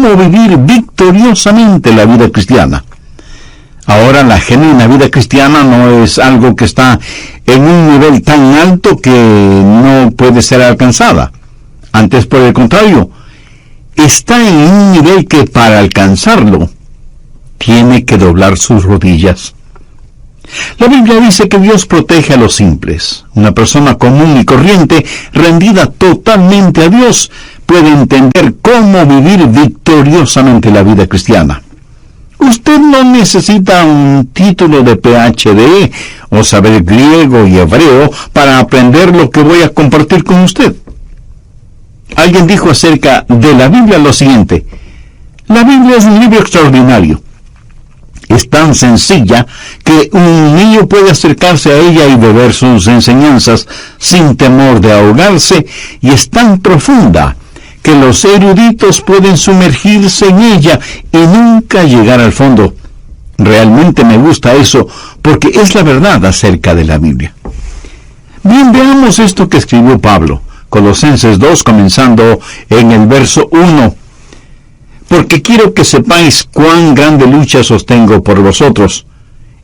cómo vivir victoriosamente la vida cristiana. Ahora, la genuina vida cristiana no es algo que está en un nivel tan alto que no puede ser alcanzada. Antes, por el contrario, está en un nivel que para alcanzarlo tiene que doblar sus rodillas. La Biblia dice que Dios protege a los simples. Una persona común y corriente, rendida totalmente a Dios, puede entender cómo vivir victoriosamente la vida cristiana. Usted no necesita un título de PhD o saber griego y hebreo para aprender lo que voy a compartir con usted. Alguien dijo acerca de la Biblia lo siguiente: la Biblia es un libro extraordinario. Es tan sencilla que un niño puede acercarse a ella y beber sus enseñanzas sin temor de ahogarse, y es tan profunda que los eruditos pueden sumergirse en ella y nunca llegar al fondo. Realmente me gusta eso, porque es la verdad acerca de la Biblia. Bien, veamos esto que escribió Pablo, Colosenses 2, comenzando en el verso 1. Porque quiero que sepáis cuán grande lucha sostengo por vosotros,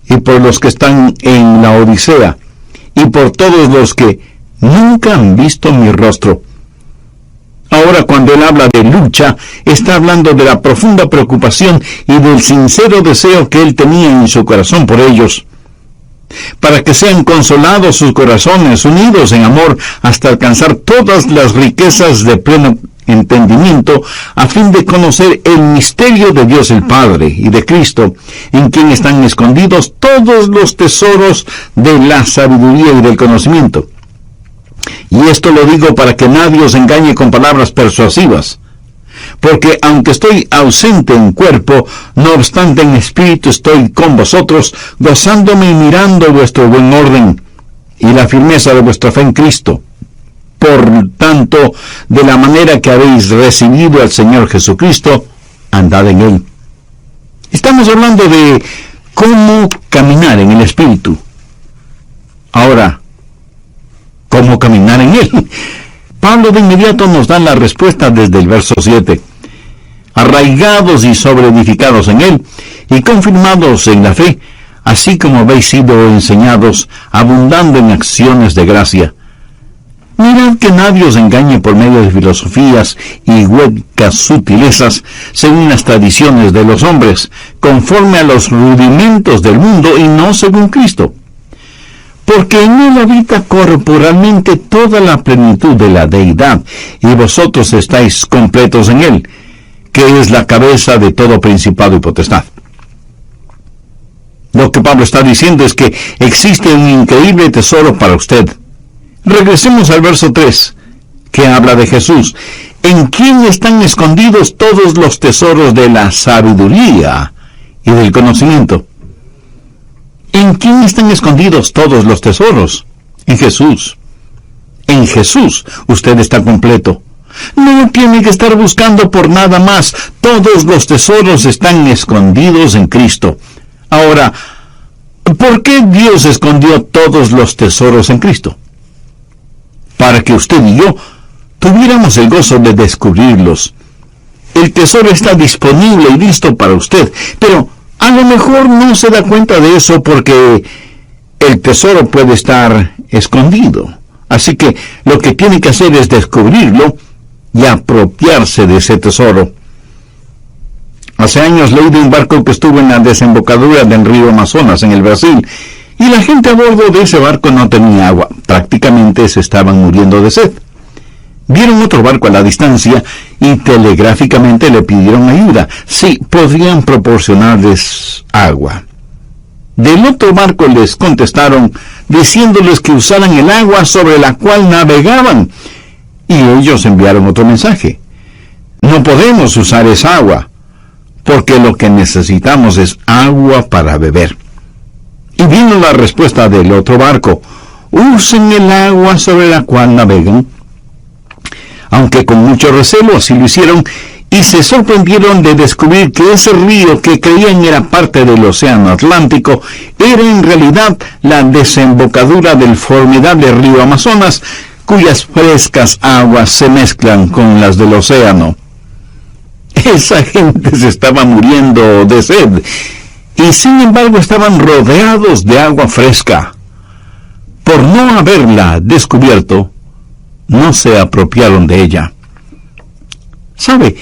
y por los que están en la Odisea, y por todos los que nunca han visto mi rostro. Ahora, cuando él habla de lucha, está hablando de la profunda preocupación y del sincero deseo que él tenía en su corazón por ellos, para que sean consolados sus corazones, unidos en amor, hasta alcanzar todas las riquezas de pleno entendimiento, a fin de conocer el misterio de Dios el Padre y de Cristo, en quien están escondidos todos los tesoros de la sabiduría y del conocimiento. Y esto lo digo para que nadie os engañe con palabras persuasivas, porque aunque estoy ausente en cuerpo, no obstante en espíritu estoy con vosotros, gozándome y mirando vuestro buen orden y la firmeza de vuestra fe en Cristo. Por tanto, de la manera que habéis recibido al Señor Jesucristo, andad en Él. Estamos hablando de cómo caminar en el Espíritu. Ahora, ¿cómo caminar en Él? Pablo de inmediato nos da la respuesta desde el verso 7. Arraigados y sobreedificados en Él, y confirmados en la fe, así como habéis sido enseñados, abundando en acciones de gracia. Mirad que nadie os engañe por medio de filosofías y huecas sutilezas, según las tradiciones de los hombres, conforme a los rudimentos del mundo y no según Cristo. Porque en él habita corporalmente toda la plenitud de la deidad, y vosotros estáis completos en él, que es la cabeza de todo principado y potestad. Lo que Pablo está diciendo es que existe un increíble tesoro para usted. Regresemos al verso 3, que habla de Jesús, en quien están escondidos todos los tesoros de la sabiduría y del conocimiento. ¿En quién están escondidos todos los tesoros? En Jesús. En Jesús usted está completo. No tiene que estar buscando por nada más. Todos los tesoros están escondidos en Cristo. Ahora, ¿por qué Dios escondió todos los tesoros en Cristo? Para que usted y yo tuviéramos el gozo de descubrirlos. El tesoro está disponible y listo para usted, pero a lo mejor no se da cuenta de eso porque el tesoro puede estar escondido. Así que lo que tiene que hacer es descubrirlo y apropiarse de ese tesoro. Hace años leí de un barco que estuvo en la desembocadura del río Amazonas, en el Brasil, y la gente a bordo de ese barco no tenía agua. Prácticamente se estaban muriendo de sed. Vieron otro barco a la distancia y telegráficamente le pidieron ayuda. Sí, podrían proporcionarles agua. Del otro barco les contestaron diciéndoles que usaran el agua sobre la cual navegaban. Y ellos enviaron otro mensaje. No podemos usar esa agua, porque lo que necesitamos es agua para beber. Y vino la respuesta del otro barco: usen el agua sobre la cual navegan. Aunque con mucho recelo así lo hicieron, y se sorprendieron de descubrir que ese río que creían era parte del océano Atlántico, era en realidad la desembocadura del formidable río Amazonas, cuyas frescas aguas se mezclan con las del océano. Esa gente se estaba muriendo de sed, y sin embargo estaban rodeados de agua fresca. Por no haberla descubierto, no se apropiaron de ella. ¿Sabe?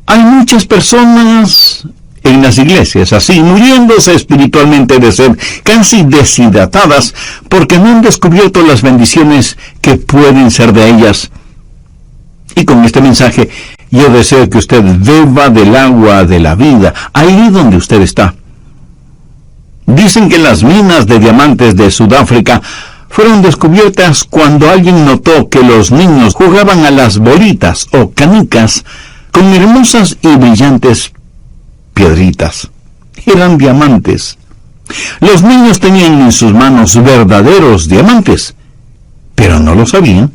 Hay muchas personas en las iglesias así, muriéndose espiritualmente de sed, casi deshidratadas, porque no han descubierto las bendiciones que pueden ser de ellas. Y con este mensaje, yo deseo que usted beba del agua de la vida, ahí donde usted está. Dicen que las minas de diamantes de Sudáfrica fueron descubiertas cuando alguien notó que los niños jugaban a las bolitas o canicas con hermosas y brillantes piedritas. Eran diamantes. Los niños tenían en sus manos verdaderos diamantes, pero no lo sabían.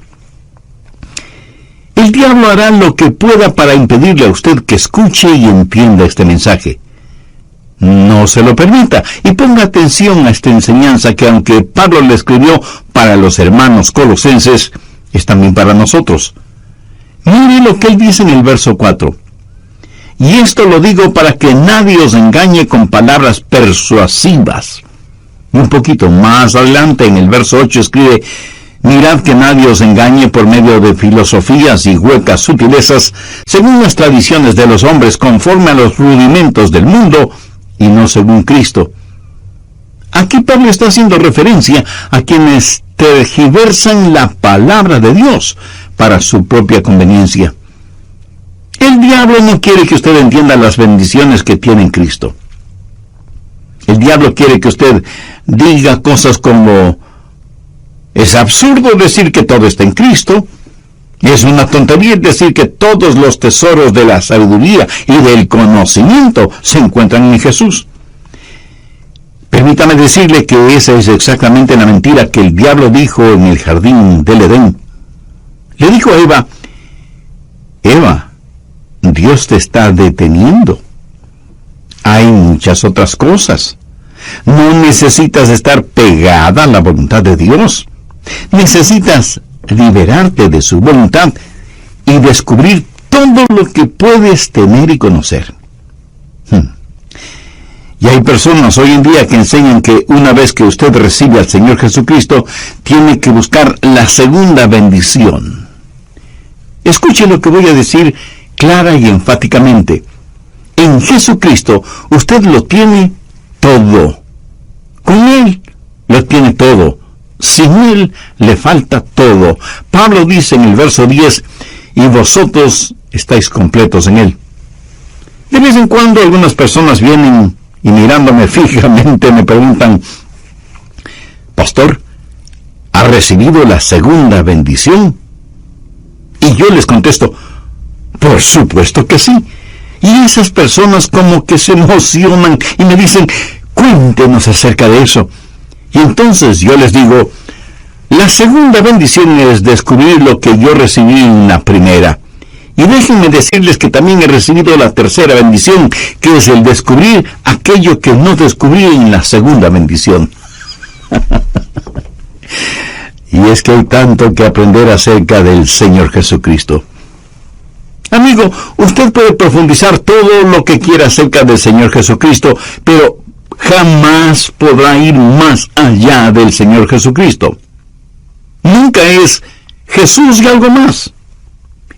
El diablo hará lo que pueda para impedirle a usted que escuche y entienda este mensaje. No se lo permita y ponga atención a esta enseñanza que, aunque Pablo le escribió para los hermanos colosenses, es también para nosotros. Mire lo que él dice en el verso 4. Y esto lo digo para que nadie os engañe con palabras persuasivas. Y un poquito más adelante, en el verso 8, escribe: mirad que nadie os engañe por medio de filosofías y huecas sutilezas, según las tradiciones de los hombres, conforme a los rudimentos del mundo, y no según Cristo. Aquí Pablo está haciendo referencia a quienes tergiversan la palabra de Dios para su propia conveniencia. El diablo no quiere que usted entienda las bendiciones que tiene en Cristo. El diablo quiere que usted diga cosas como: es absurdo decir que todo está en Cristo. Es una tontería decir que todos los tesoros de la sabiduría y del conocimiento se encuentran en Jesús. Permítame decirle que esa es exactamente la mentira que el diablo dijo en el jardín del Edén. Le dijo a Eva: Eva, Dios te está deteniendo. Hay muchas otras cosas. No necesitas estar pegada a la voluntad de Dios. Necesitas liberarte de su voluntad y descubrir todo lo que puedes tener y conocer. Y hay personas hoy en día que enseñan que una vez que usted recibe al Señor Jesucristo, tiene que buscar la segunda bendición. Escuche lo que voy a decir clara y enfáticamente. En Jesucristo usted lo tiene todo. Con Él lo tiene todo. Sin Él le falta todo. Pablo dice en el verso 10, y vosotros estáis completos en Él. De vez en cuando algunas personas vienen y mirándome fijamente me preguntan: Pastor, ¿ha recibido la segunda bendición? Y yo les contesto: por supuesto que sí. Y esas personas como que se emocionan y me dicen: cuéntenos acerca de eso. Y entonces yo les digo: la segunda bendición es descubrir lo que yo recibí en la primera. Y déjenme decirles que también he recibido la tercera bendición, que es el descubrir aquello que no descubrí en la segunda bendición. Y es que hay tanto que aprender acerca del Señor Jesucristo. Amigo, usted puede profundizar todo lo que quiera acerca del Señor Jesucristo, pero jamás podrá ir más allá del Señor Jesucristo. Nunca es Jesús y algo más.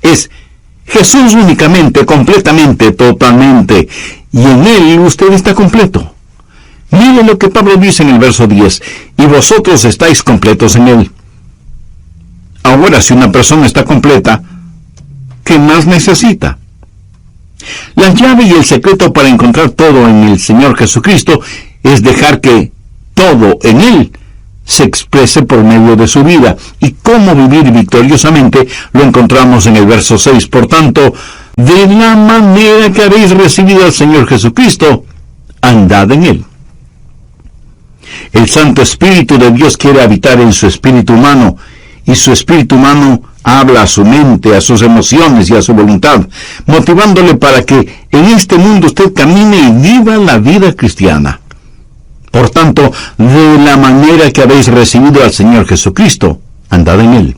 Es Jesús únicamente, completamente, totalmente. Y en Él usted está completo. Mire lo que Pablo dice en el verso 10. Y vosotros estáis completos en Él. Ahora, si una persona está completa, ¿qué más necesita? La llave y el secreto para encontrar todo en el Señor Jesucristo es dejar que todo en Él se exprese por medio de su vida. Y cómo vivir victoriosamente lo encontramos en el verso 6. Por tanto, de la manera que habéis recibido al Señor Jesucristo, andad en Él. El Santo Espíritu de Dios quiere habitar en su espíritu humano, y su espíritu humano habla a su mente, a sus emociones y a su voluntad, motivándole para que en este mundo usted camine y viva la vida cristiana. Por tanto, de la manera que habéis recibido al Señor Jesucristo, andad en Él.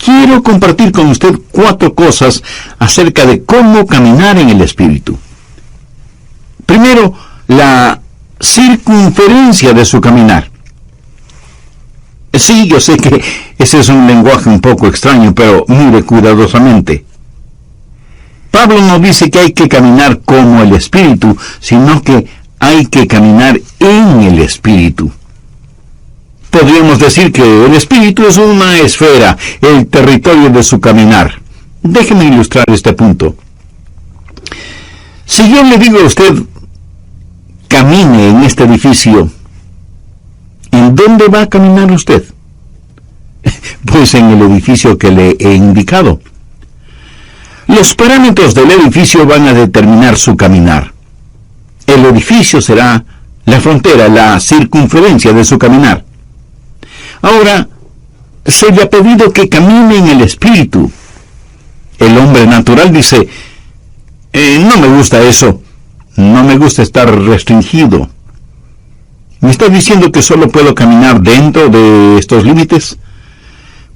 quiero compartir con usted 4 cosas acerca de cómo caminar en el Espíritu. Primero, la circunferencia de su caminar. Sí, yo sé que ese es un lenguaje un poco extraño, pero mire cuidadosamente. Pablo no dice que hay que caminar como el Espíritu, sino que hay que caminar en el Espíritu. Podríamos decir que el Espíritu es una esfera, el territorio de su caminar. Déjeme ilustrar este punto. Si yo le digo a usted, camine en este edificio, ¿en dónde va a caminar usted? Pues en el edificio que le he indicado. Los parámetros del edificio van a determinar su caminar. El edificio será la frontera, la circunferencia de su caminar. Ahora, se le ha pedido que camine en el Espíritu. El hombre natural dice, no me gusta eso, no me gusta estar restringido. ¿Me está diciendo que solo puedo caminar dentro de estos límites?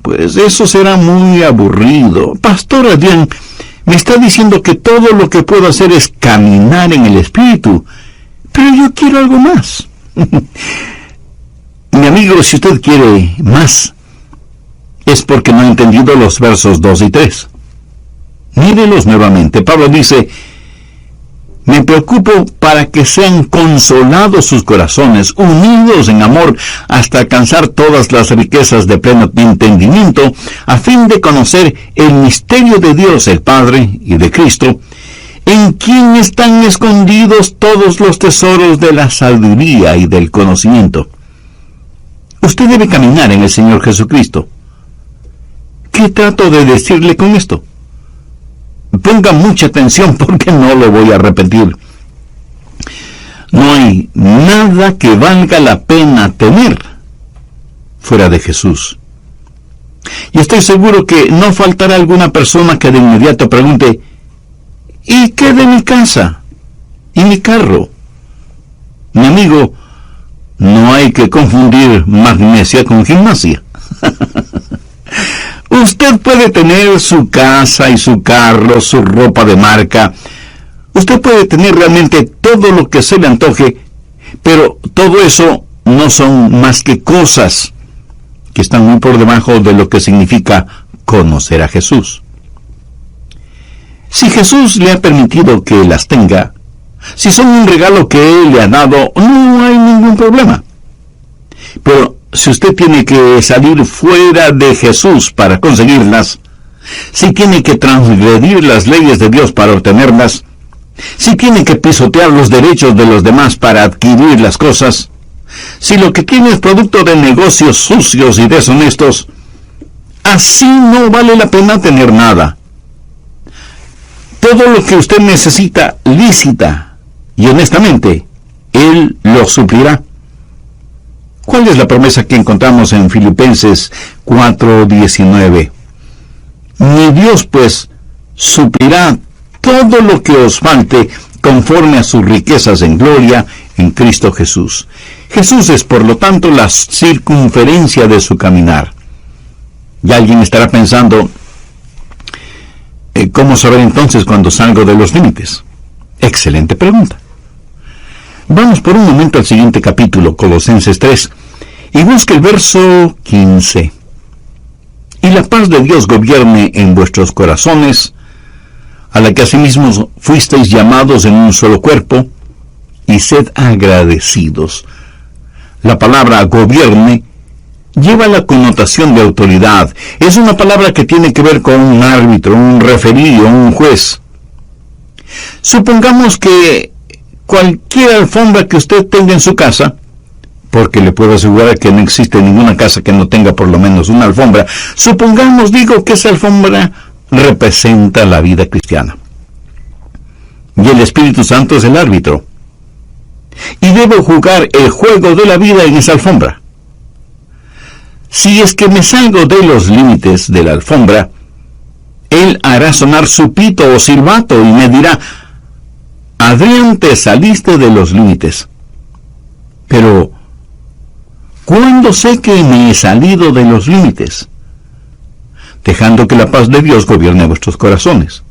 Pues eso será muy aburrido. Pastor Adrián, me está diciendo que todo lo que puedo hacer es caminar en el Espíritu, pero yo quiero algo más. Mi amigo, si usted quiere más, es porque no ha entendido los versos 2 y 3. Mírelos nuevamente. Pablo dice, me preocupo para que sean consolados sus corazones, unidos en amor, hasta alcanzar todas las riquezas de pleno entendimiento, a fin de conocer el misterio de Dios el Padre y de Cristo, en quien están escondidos todos los tesoros de la sabiduría y del conocimiento. Usted debe caminar en el Señor Jesucristo. ¿Qué trato de decirle con esto? Ponga mucha atención porque no lo voy a repetir. No hay nada que valga la pena tener fuera de Jesús. Y estoy seguro que no faltará alguna persona que de inmediato pregunte, ¿y qué de mi casa? ¿Y mi carro? Mi amigo, no hay que confundir magnesia con gimnasia. Usted puede tener su casa y su carro, su ropa de marca. Usted puede tener realmente todo lo que se le antoje, pero todo eso no son más que cosas que están muy por debajo de lo que significa conocer a Jesús. Si Jesús le ha permitido que las tenga, si son un regalo que Él le ha dado, no hay ningún problema. Pero si usted tiene que salir fuera de Jesús para conseguirlas, si tiene que transgredir las leyes de Dios para obtenerlas, si tiene que pisotear los derechos de los demás para adquirir las cosas, si lo que tiene es producto de negocios sucios y deshonestos, así no vale la pena tener nada. Todo lo que usted necesita lícita y honestamente, Él lo suplirá. ¿Cuál es la promesa que encontramos en Filipenses 4:19? Mi Dios, pues, suplirá todo lo que os falte conforme a sus riquezas en gloria en Cristo Jesús. Jesús es, por lo tanto, la circunferencia de su caminar. Y alguien estará pensando, ¿cómo saber entonces cuando salgo de los límites? Excelente pregunta. Vamos por un momento al siguiente capítulo, Colosenses 3, y busque el verso 15. Y la paz de Dios gobierne en vuestros corazones, a la que asimismo fuisteis llamados en un solo cuerpo, y sed agradecidos. La palabra gobierne lleva la connotación de autoridad. Es una palabra que tiene que ver con un árbitro, un referí o un juez. Supongamos que cualquier alfombra que usted tenga en su casa, porque le puedo asegurar que no existe ninguna casa que no tenga por lo menos una alfombra, supongamos, digo, que esa alfombra representa la vida cristiana. Y el Espíritu Santo es el árbitro. Y debo jugar el juego de la vida en esa alfombra. Si es que me salgo de los límites de la alfombra, Él hará sonar su pito o silbato y me dirá, Adrián, te saliste de los límites. Pero, ¿cuándo sé que me he salido de los límites? dejando que la paz de Dios gobierne vuestros corazones.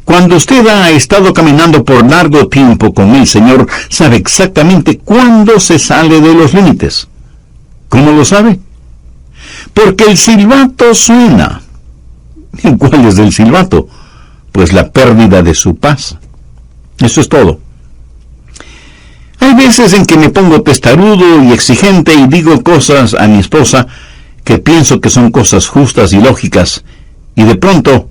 Cuando usted ha estado caminando por largo tiempo con el Señor, sabe exactamente cuándo se sale de los límites. ¿Cómo lo sabe? Porque el silbato suena. ¿Cuál es el silbato? Pues la pérdida de su paz. Eso es todo. Hay veces en que me pongo testarudo y exigente y digo cosas a mi esposa que pienso que son cosas justas y lógicas, y de pronto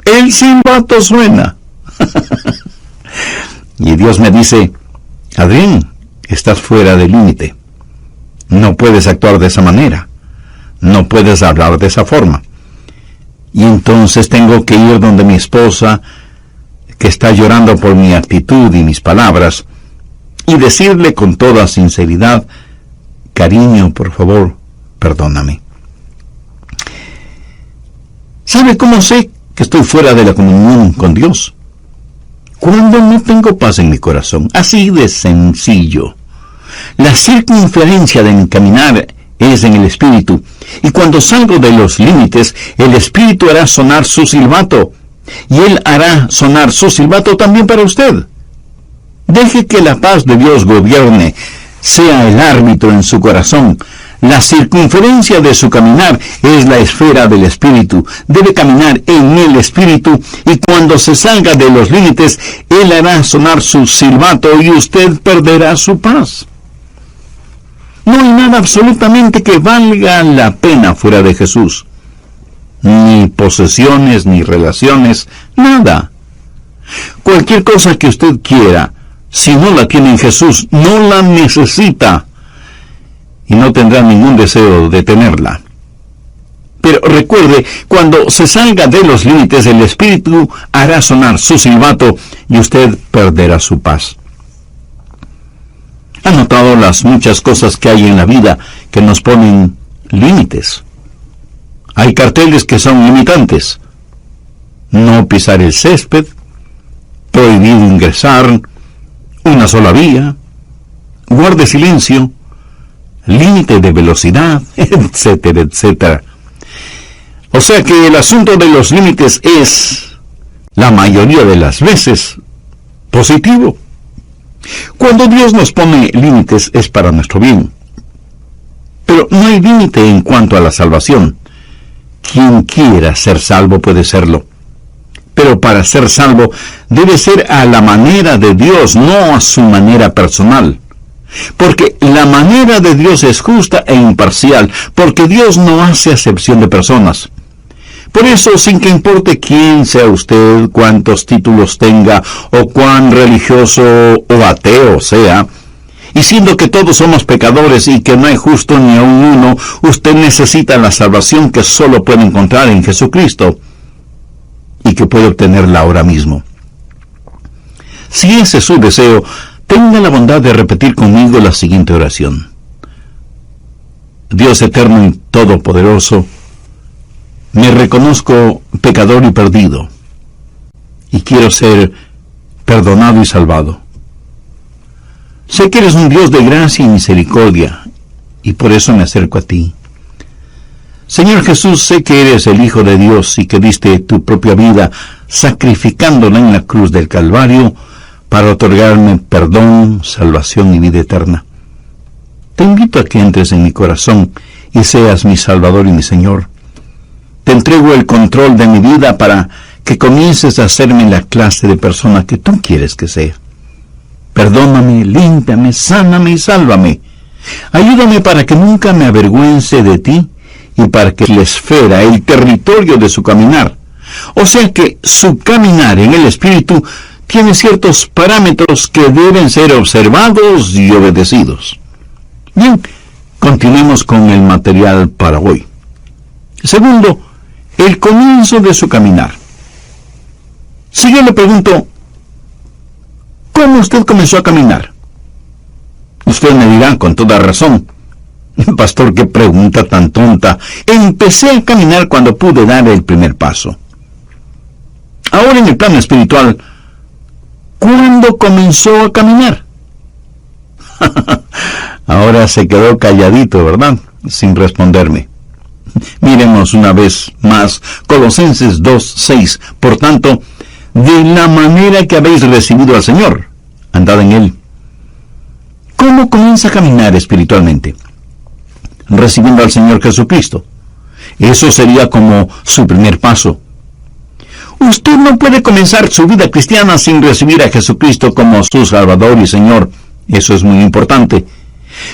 el silbato suena. Y Dios me dice: Adrián, estás fuera del límite. No puedes actuar de esa manera. No puedes hablar de esa forma. Y entonces tengo que ir donde mi esposa, que está llorando por mi actitud y mis palabras, y decirle con toda sinceridad: cariño, por favor, perdóname. ¿Sabe cómo sé que estoy fuera de la comunión con Dios? Cuando no tengo paz en mi corazón. Así de sencillo. La circunferencia de mi caminar es en el Espíritu, y cuando salgo de los límites, el Espíritu hará sonar su silbato, y Él hará sonar su silbato también para usted. Deje que la paz de Dios gobierne, sea el árbitro en su corazón. La circunferencia de su caminar es la esfera del Espíritu. Debe caminar en el Espíritu, y cuando se salga de los límites, Él hará sonar su silbato y usted perderá su paz. No hay nada absolutamente que valga la pena fuera de Jesús. Ni posesiones, ni relaciones, nada. Cualquier cosa que usted quiera, si no la tiene en Jesús, no la necesita, y no tendrá ningún deseo de tenerla. Pero recuerde, cuando se salga de los límites, el Espíritu hará sonar su silbato y usted perderá su paz. ¿Ha notado las muchas cosas que hay en la vida que nos ponen límites? Hay carteles que son limitantes. No pisar el césped, prohibido ingresar, una sola vía, guarde silencio, límite de velocidad, etcétera, etcétera. O sea que el asunto de los límites es, la mayoría de las veces, positivo. Cuando Dios nos pone límites es para nuestro bien. Pero no hay límite en cuanto a la salvación. Quien quiera ser salvo puede serlo. Pero para ser salvo debe ser a la manera de Dios, no a su manera personal. Porque la manera de Dios es justa e imparcial, porque Dios no hace acepción de personas. Por eso, sin que importe quién sea usted, cuántos títulos tenga, o cuán religioso o ateo sea, y siendo que todos somos pecadores y que no hay justo ni aun uno, usted necesita la salvación que solo puede encontrar en Jesucristo, y que puede obtenerla ahora mismo. Si ese es su deseo, tenga la bondad de repetir conmigo la siguiente oración. Dios eterno y todopoderoso, me reconozco pecador y perdido, y quiero ser perdonado y salvado. Sé que eres un Dios de gracia y misericordia, y por eso me acerco a ti. Señor Jesús, sé que eres el Hijo de Dios y que diste tu propia vida sacrificándola en la cruz del Calvario para otorgarme perdón, salvación y vida eterna. Te invito a que entres en mi corazón y seas mi Salvador y mi Señor. Te entrego el control de mi vida para que comiences a hacerme la clase de persona que tú quieres que sea. Perdóname, límpiame, sáname y sálvame. Ayúdame para que nunca me avergüence de ti y para que la esfera, el territorio de su caminar, o sea que su caminar en el Espíritu tiene ciertos parámetros que deben ser observados y obedecidos. Bien, continuemos con el material para hoy. Segundo, el comienzo de su caminar. Si yo le pregunto, ¿cómo usted comenzó a caminar? Usted me dirá con toda razón, pastor, qué pregunta tan tonta. Empecé a caminar cuando pude dar el primer paso. Ahora en el plano espiritual, ¿cuándo comenzó a caminar? Ahora se quedó calladito, ¿verdad? Sin responderme. Miremos una vez más Colosenses 2:6. Por tanto, de la manera que habéis recibido al Señor, andad en Él. ¿Cómo comienza a caminar espiritualmente? Recibiendo al Señor Jesucristo. Eso sería como su primer paso. Usted no puede comenzar su vida cristiana sin recibir a Jesucristo como su Salvador y Señor. Eso es muy importante.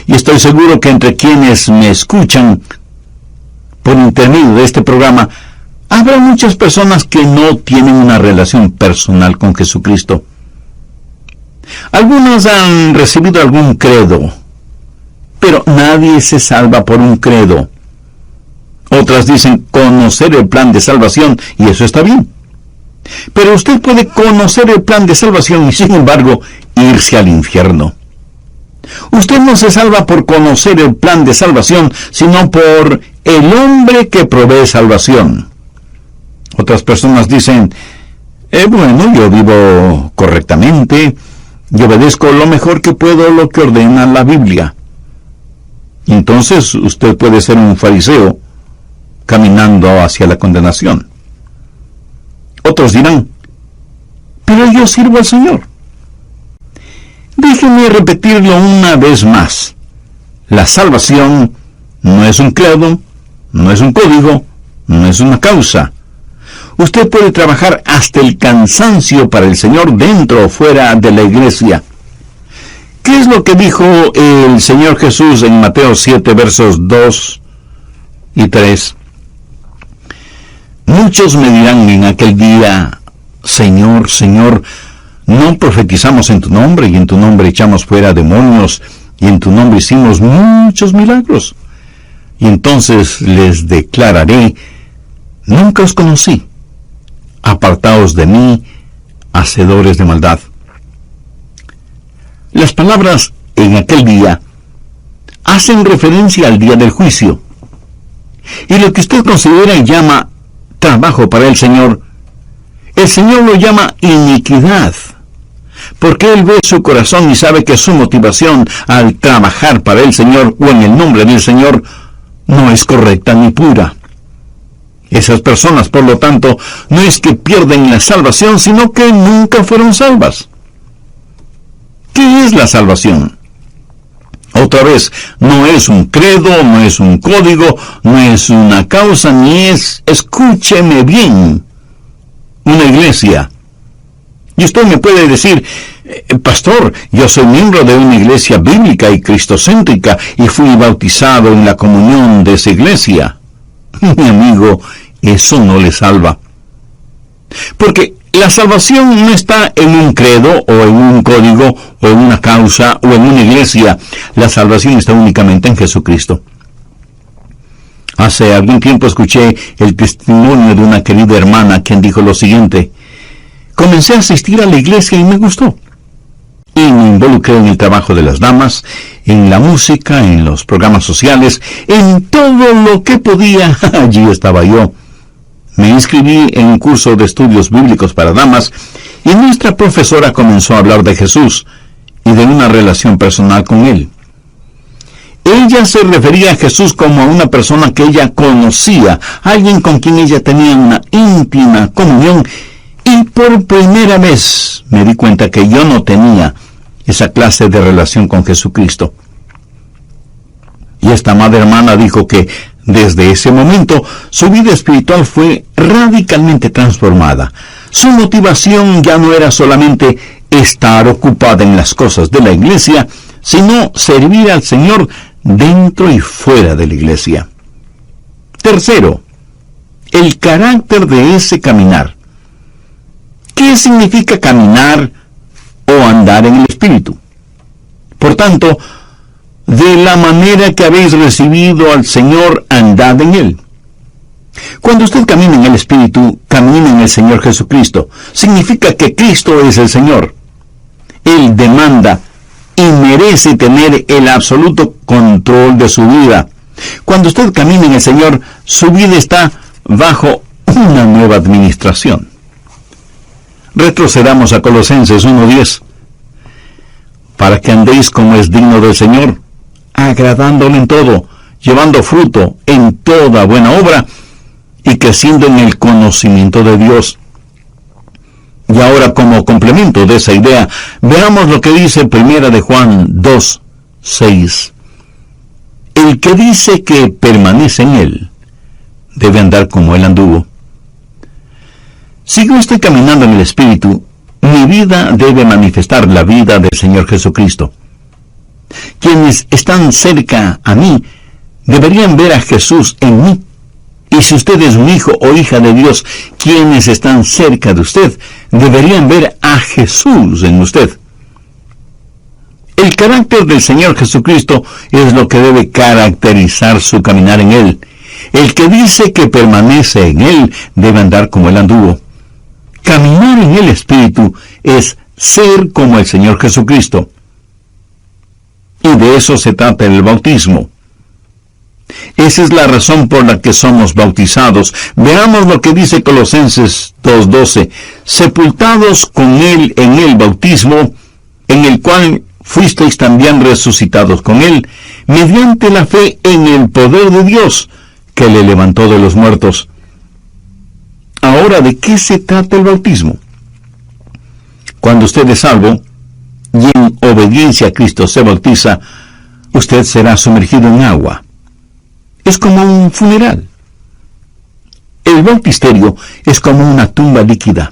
Y estoy seguro que entre quienes me escuchan por intermedio de este programa, habrá muchas personas que no tienen una relación personal con Jesucristo. Algunas han recibido algún credo, pero nadie se salva por un credo. Otras dicen conocer el plan de salvación, y eso está bien. Pero usted puede conocer el plan de salvación y, sin embargo, irse al infierno. Usted no se salva por conocer el plan de salvación, sino por el hombre que provee salvación. Otras personas dicen, bueno, yo vivo correctamente, yo obedezco lo mejor que puedo lo que ordena la Biblia. Entonces usted puede ser un fariseo caminando hacia la condenación. Otros dirán, pero yo sirvo al Señor. Déjenme repetirlo una vez más. La salvación no es un credo, no es un código, no es una causa. Usted puede trabajar hasta el cansancio para el Señor dentro o fuera de la iglesia. ¿Qué es lo que dijo el Señor Jesús en Mateo 7, versos 2 y 3? Muchos me dirán en aquel día, Señor, Señor, ¿no profetizamos en tu nombre, y en tu nombre echamos fuera demonios, y en tu nombre hicimos muchos milagros? Y entonces les declararé, nunca os conocí, apartaos de mí, hacedores de maldad. Las palabras en aquel día hacen referencia al día del juicio. Y lo que usted considera y llama trabajo para el Señor lo llama iniquidad, porque Él ve su corazón y sabe que su motivación al trabajar para el Señor o en el nombre del Señor no es correcta ni pura. Esas personas, por lo tanto, no es que pierden la salvación, sino que nunca fueron salvas. ¿Qué es la salvación? Otra vez, no es un credo, no es un código, no es una causa, ni es, escúcheme bien, una iglesia. Y usted me puede decir, pastor, yo soy miembro de una iglesia bíblica y cristocéntrica y fui bautizado en la comunión de esa iglesia. Mi amigo, eso no le salva. Porque la salvación no está en un credo o en un código o en una causa o en una iglesia. La salvación está únicamente en Jesucristo. Hace algún tiempo escuché el testimonio de una querida hermana quien dijo lo siguiente: comencé a asistir a la iglesia y me gustó. Y me involucré en el trabajo de las damas, en la música, en los programas sociales, en todo lo que podía. Allí estaba yo. Me inscribí en un curso de estudios bíblicos para damas y nuestra profesora comenzó a hablar de Jesús y de una relación personal con Él. Ella se refería a Jesús como a una persona que ella conocía, alguien con quien ella tenía una íntima comunión, y por primera vez me di cuenta que yo no tenía esa clase de relación con Jesucristo. Y esta amada hermana dijo que desde ese momento su vida espiritual fue radicalmente transformada. Su motivación ya no era solamente estar ocupada en las cosas de la iglesia, sino servir al Señor dentro y fuera de la iglesia. Tercero, el carácter de ese caminar. ¿Qué significa caminar o andar en el Espíritu? Por tanto, de la manera que habéis recibido al Señor, andad en Él. Cuando usted camina en el Espíritu, camina en el Señor Jesucristo. Significa que Cristo es el Señor. Él demanda y merece tener el absoluto control de su vida. Cuando usted camina en el Señor, su vida está bajo una nueva administración. Retrocedamos a Colosenses 1:10. Para que andéis como es digno del Señor, agradándole en todo, llevando fruto en toda buena obra y creciendo en el conocimiento de Dios. Y ahora, como complemento de esa idea, veamos lo que dice 1 de Juan 2:6. El que dice que permanece en él, debe andar como él anduvo. Si yo estoy caminando en el Espíritu, mi vida debe manifestar la vida del Señor Jesucristo. Quienes están cerca a mí deberían ver a Jesús en mí. Y si usted es un hijo o hija de Dios, quienes están cerca de usted deberían ver a Jesús en usted. El carácter del Señor Jesucristo es lo que debe caracterizar su caminar en Él. El que dice que permanece en Él debe andar como Él anduvo. Caminar en el Espíritu es ser como el Señor Jesucristo. Y de eso se trata el bautismo. Esa es la razón por la que somos bautizados. Veamos lo que dice Colosenses 2:12. Sepultados con Él en el bautismo, en el cual fuisteis también resucitados con Él, mediante la fe en el poder de Dios, que le levantó de los muertos. Ahora, ¿de qué se trata el bautismo? Cuando usted es salvo y en obediencia a Cristo se bautiza, usted será sumergido en agua. Es como un funeral. El bautisterio es como una tumba líquida.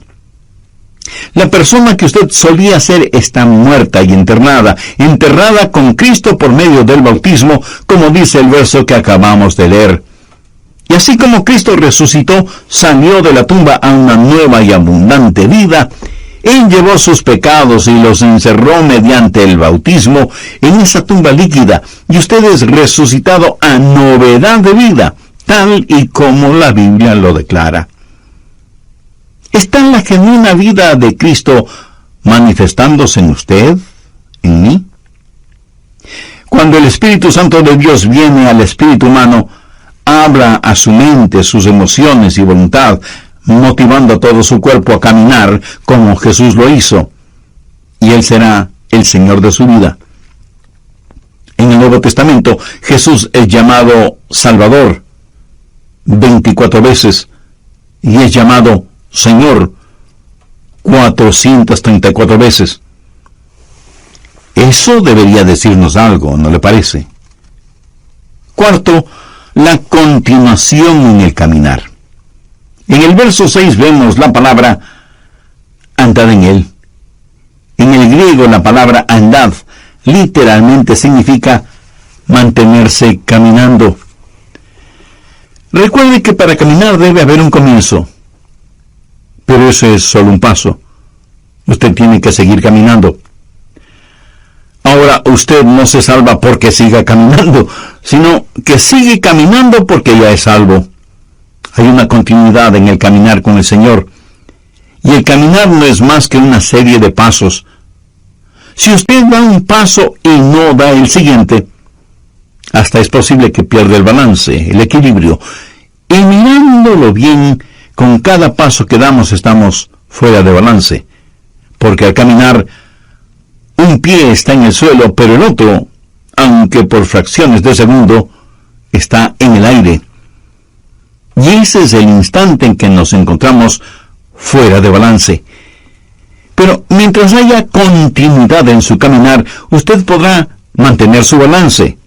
La persona que usted solía ser está muerta y enterrada con Cristo por medio del bautismo, como dice el verso que acabamos de leer. Y así como Cristo resucitó, salió de la tumba a una nueva y abundante vida, Él llevó sus pecados y los encerró mediante el bautismo en esa tumba líquida, y usted es resucitado a novedad de vida, tal y como la Biblia lo declara. ¿Está la genuina vida de Cristo manifestándose en usted, en mí? Cuando el Espíritu Santo de Dios viene al espíritu humano, habla a su mente, sus emociones y voluntad, motivando a todo su cuerpo a caminar como Jesús lo hizo, y Él será el Señor de su vida. En el Nuevo Testamento, Jesús es llamado Salvador 24 veces, y es llamado Señor 434 veces. Eso debería decirnos algo, ¿no le parece? Cuarto, la continuación en el caminar. En el verso 6 vemos la palabra andad en él. En el griego la palabra andad literalmente significa mantenerse caminando. Recuerde que para caminar debe haber un comienzo, pero eso es solo un paso. Usted tiene que seguir caminando. Ahora, usted no se salva porque siga caminando, sino que sigue caminando porque ya es salvo. Hay una continuidad en el caminar con el Señor. Y el caminar no es más que una serie de pasos. Si usted da un paso y no da el siguiente, hasta es posible que pierda el balance, el equilibrio. Y mirándolo bien, con cada paso que damos estamos fuera de balance. Porque al caminar, un pie está en el suelo, pero el otro, aunque por fracciones de segundo, está en el aire. Y ese es el instante en que nos encontramos fuera de balance. Pero mientras haya continuidad en su caminar, usted podrá mantener su balance.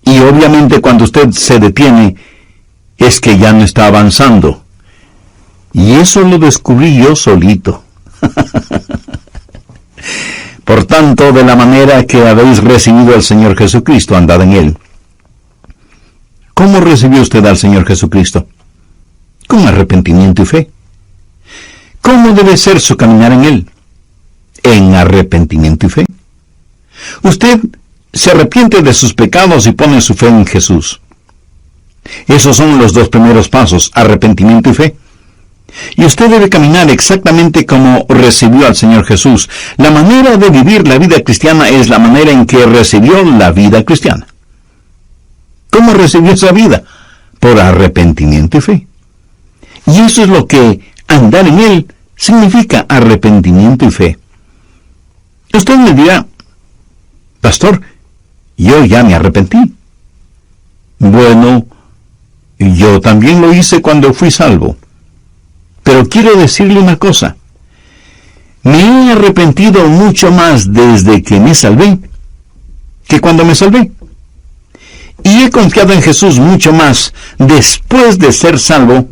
Y obviamente cuando usted se detiene, es que ya no está avanzando. Y eso lo descubrí yo solito. Por tanto, de la manera que habéis recibido al Señor Jesucristo, andad en Él. ¿Cómo recibió usted al Señor Jesucristo? Con arrepentimiento y fe. ¿Cómo debe ser su caminar en Él? En arrepentimiento y fe. Usted se arrepiente de sus pecados y pone su fe en Jesús. Esos son los dos primeros pasos, arrepentimiento y fe. Y usted debe caminar exactamente como recibió al Señor Jesús. La manera de vivir la vida cristiana es la manera en que recibió la vida cristiana. ¿Cómo recibió esa vida? Por arrepentimiento y fe. Y eso es lo que andar en Él significa, arrepentimiento y fe. Usted me dirá, pastor, yo ya me arrepentí. Bueno, yo también lo hice cuando fui salvo. Pero quiero decirle una cosa. Me he arrepentido mucho más desde que me salvé que cuando me salvé. Y he confiado en Jesús mucho más después de ser salvo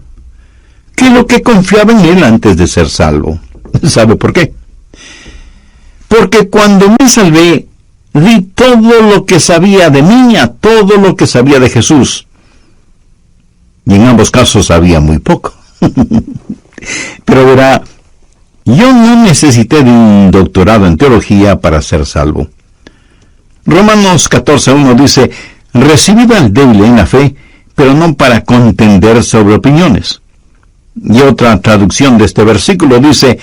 que lo que confiaba en Él antes de ser salvo. ¿Sabe por qué? Porque cuando me salvé, di todo lo que sabía de mí, a todo lo que sabía de Jesús. Y en ambos casos sabía muy poco. Pero verá, yo no necesité de un doctorado en teología para ser salvo. Romanos 14:1 dice, recibid al débil en la fe, pero no para contender sobre opiniones. Y otra traducción de este versículo dice,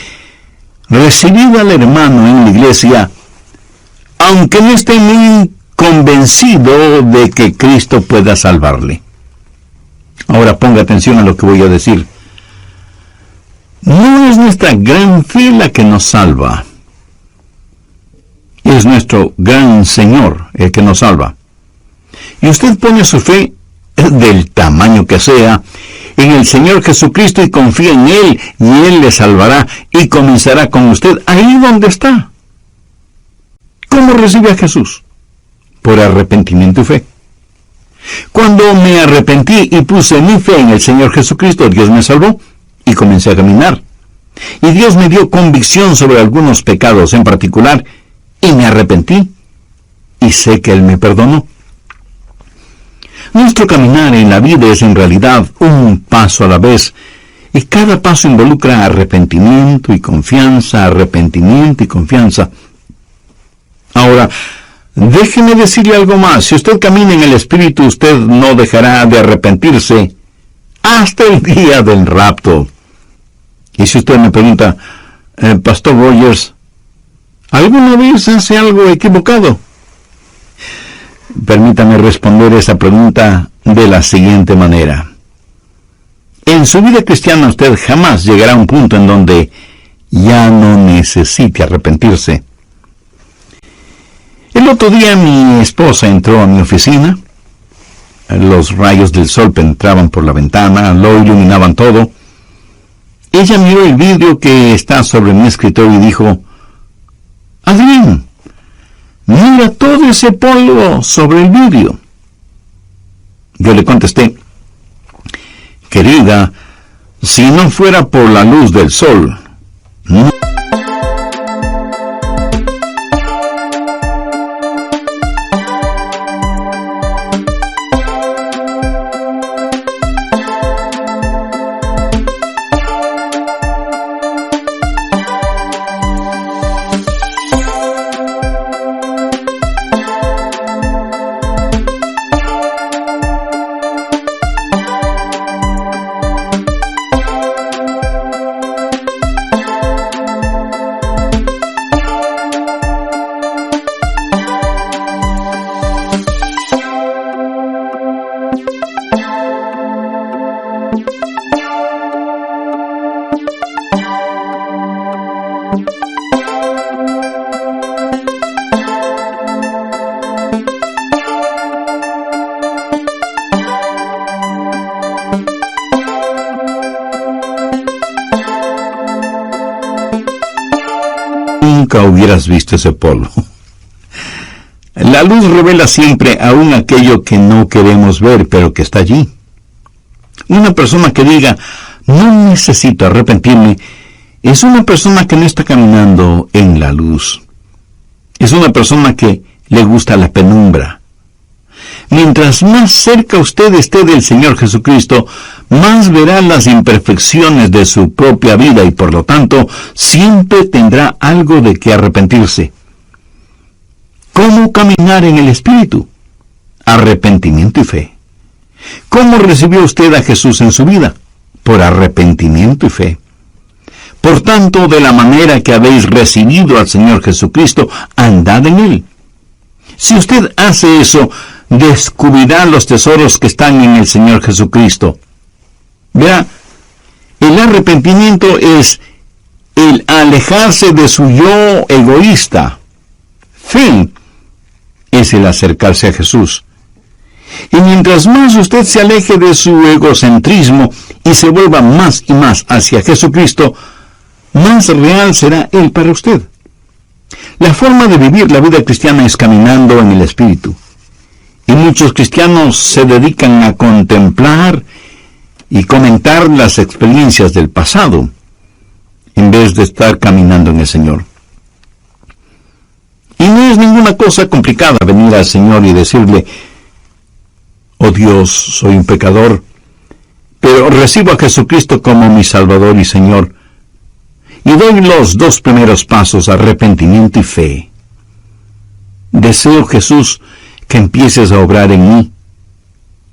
recibid al hermano en la iglesia, aunque no esté muy convencido de que Cristo pueda salvarle. Ahora ponga atención a lo que voy a decir. No es nuestra gran fe la que nos salva. Es nuestro gran Señor el que nos salva. Y usted pone su fe, del tamaño que sea, en el Señor Jesucristo y confía en Él, y Él le salvará y comenzará con usted ahí donde está. ¿Cómo recibe a Jesús? Por arrepentimiento y fe. Cuando me arrepentí y puse mi fe en el Señor Jesucristo, Dios me salvó y comencé a caminar. Y Dios me dio convicción sobre algunos pecados en particular, y me arrepentí, y sé que Él me perdonó. Nuestro caminar en la vida es en realidad un paso a la vez, y cada paso involucra arrepentimiento y confianza, arrepentimiento y confianza. Ahora, déjeme decirle algo más. Si usted camina en el Espíritu, usted no dejará de arrepentirse hasta el día del rapto. Y si usted me pregunta, Pastor Rogers, ¿alguna vez hace algo equivocado? Permítame responder esa pregunta de la siguiente manera. En su vida cristiana usted jamás llegará a un punto en donde ya no necesite arrepentirse. El otro día mi esposa entró a mi oficina. Los rayos del sol penetraban por la ventana, lo iluminaban todo. Ella miró el vidrio que está sobre mi escritorio y dijo, Adrián, mira todo ese polvo sobre el vidrio. Yo le contesté, querida, si no fuera por la luz del sol, no. Nunca hubieras visto ese polvo. La luz revela siempre aún aquello que no queremos ver, pero que está allí. Una persona que diga, no necesito arrepentirme, es una persona que no está caminando en la luz. Es una persona que le gusta la penumbra. Mientras más cerca usted esté del Señor Jesucristo, más verá las imperfecciones de su propia vida y por lo tanto siempre tendrá algo de que arrepentirse. ¿Cómo caminar en el Espíritu? Arrepentimiento y fe. ¿Cómo recibió usted a Jesús en su vida? Por arrepentimiento y fe. Por tanto, de la manera que habéis recibido al Señor Jesucristo, andad en Él. Si usted hace eso, descubrirá los tesoros que están en el Señor Jesucristo. Verá, el arrepentimiento es el alejarse de su yo egoísta. Fe es el acercarse a Jesús. Y mientras más usted se aleje de su egocentrismo y se vuelva más y más hacia Jesucristo, más real será Él para usted. La forma de vivir la vida cristiana es caminando en el Espíritu. Y muchos cristianos se dedican a contemplar y comentar las experiencias del pasado, en vez de estar caminando en el Señor. Y no es ninguna cosa complicada venir al Señor y decirle: oh Dios, soy un pecador, pero recibo a Jesucristo como mi Salvador y Señor, y doy los 2 primeros pasos, arrepentimiento y fe. Deseo, Jesús, que empieces a obrar en mí,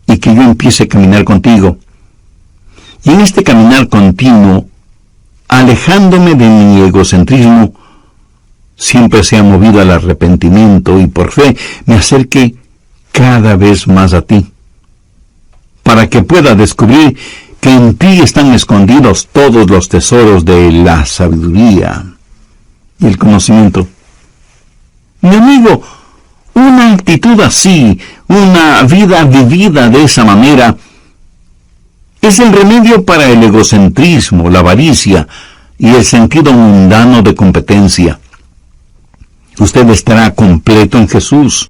y que yo empiece a caminar contigo. Y en este caminar continuo, alejándome de mi egocentrismo, siempre sea movido al arrepentimiento y por fe me acerque cada vez más a ti, para que pueda descubrir que en ti están escondidos todos los tesoros de la sabiduría y el conocimiento. Mi amigo, una actitud así, una vida vivida de esa manera, es el remedio para el egocentrismo, la avaricia y el sentido mundano de competencia. Usted estará completo en Jesús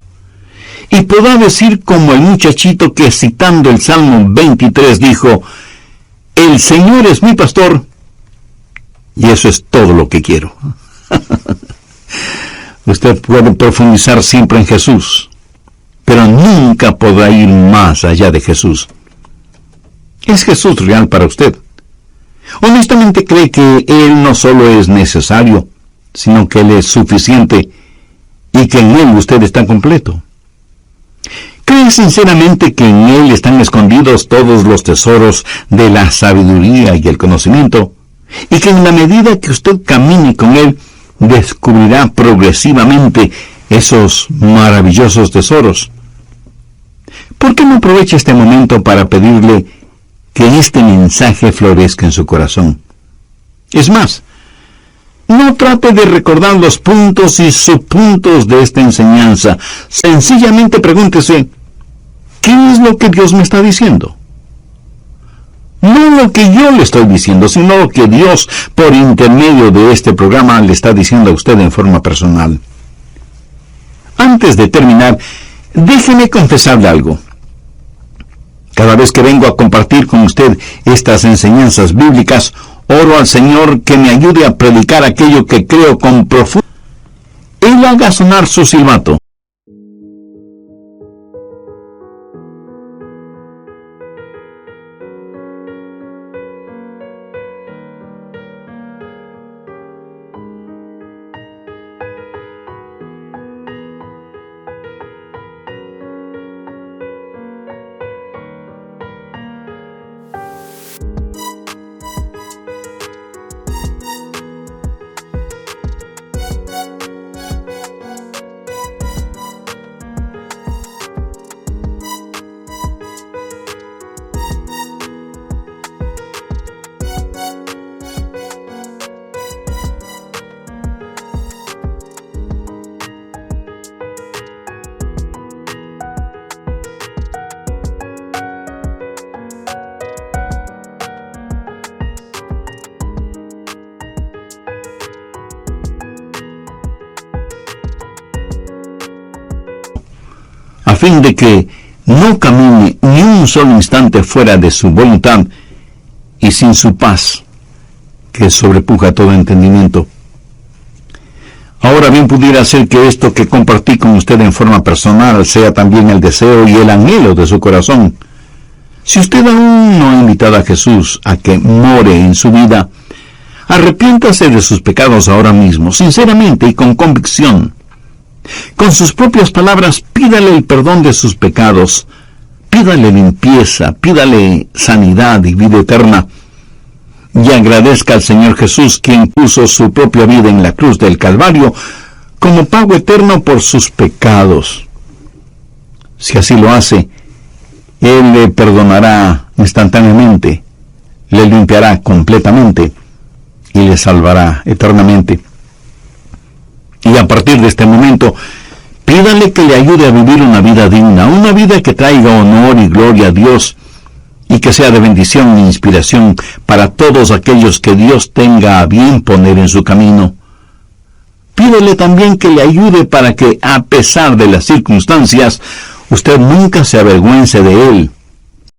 y podrá decir como el muchachito que, citando el Salmo 23, dijo: el Señor es mi pastor y eso es todo lo que quiero. Usted puede profundizar siempre en Jesús, pero nunca podrá ir más allá de Jesús. ¿Es Jesús real para usted? Honestamente cree que Él no solo es necesario, sino que Él es suficiente y que en Él usted está completo. ¿Cree sinceramente que en Él están escondidos todos los tesoros de la sabiduría y el conocimiento? Y que en la medida que usted camine con Él, descubrirá progresivamente esos maravillosos tesoros. ¿Por qué no aprovecha este momento para pedirle que este mensaje florezca en su corazón? Es más, no trate de recordar los puntos y subpuntos de esta enseñanza. Sencillamente pregúntese: ¿qué es lo que Dios me está diciendo? No lo que yo le estoy diciendo, sino lo que Dios, por intermedio de este programa, le está diciendo a usted en forma personal. Antes de terminar, déjeme confesarle algo. Cada vez que vengo a compartir con usted estas enseñanzas bíblicas, oro al Señor que me ayude a predicar aquello que creo con profundo. Él haga sonar su silbato. A fin de que no camine ni un solo instante fuera de su voluntad y sin su paz, que sobrepuja todo entendimiento. Ahora bien, pudiera ser que esto que compartí con usted en forma personal sea también el deseo y el anhelo de su corazón. Si usted aún no ha invitado a Jesús a que more en su vida, arrepiéntase de sus pecados ahora mismo, sinceramente y con convicción. Con sus propias palabras, pídale el perdón de sus pecados, pídale limpieza, pídale sanidad y vida eterna, y agradezca al Señor Jesús, quien puso su propia vida en la cruz del Calvario como pago eterno por sus pecados. Si así lo hace, Él le perdonará instantáneamente, le limpiará completamente y le salvará eternamente. Y a partir de este momento, Pídale que le ayude a vivir una vida digna, una vida que traiga honor y gloria a Dios, y que sea de bendición e inspiración para todos aquellos que Dios tenga a bien poner en su camino. Pídele también que le ayude para que, a pesar de las circunstancias, usted nunca se avergüence de él,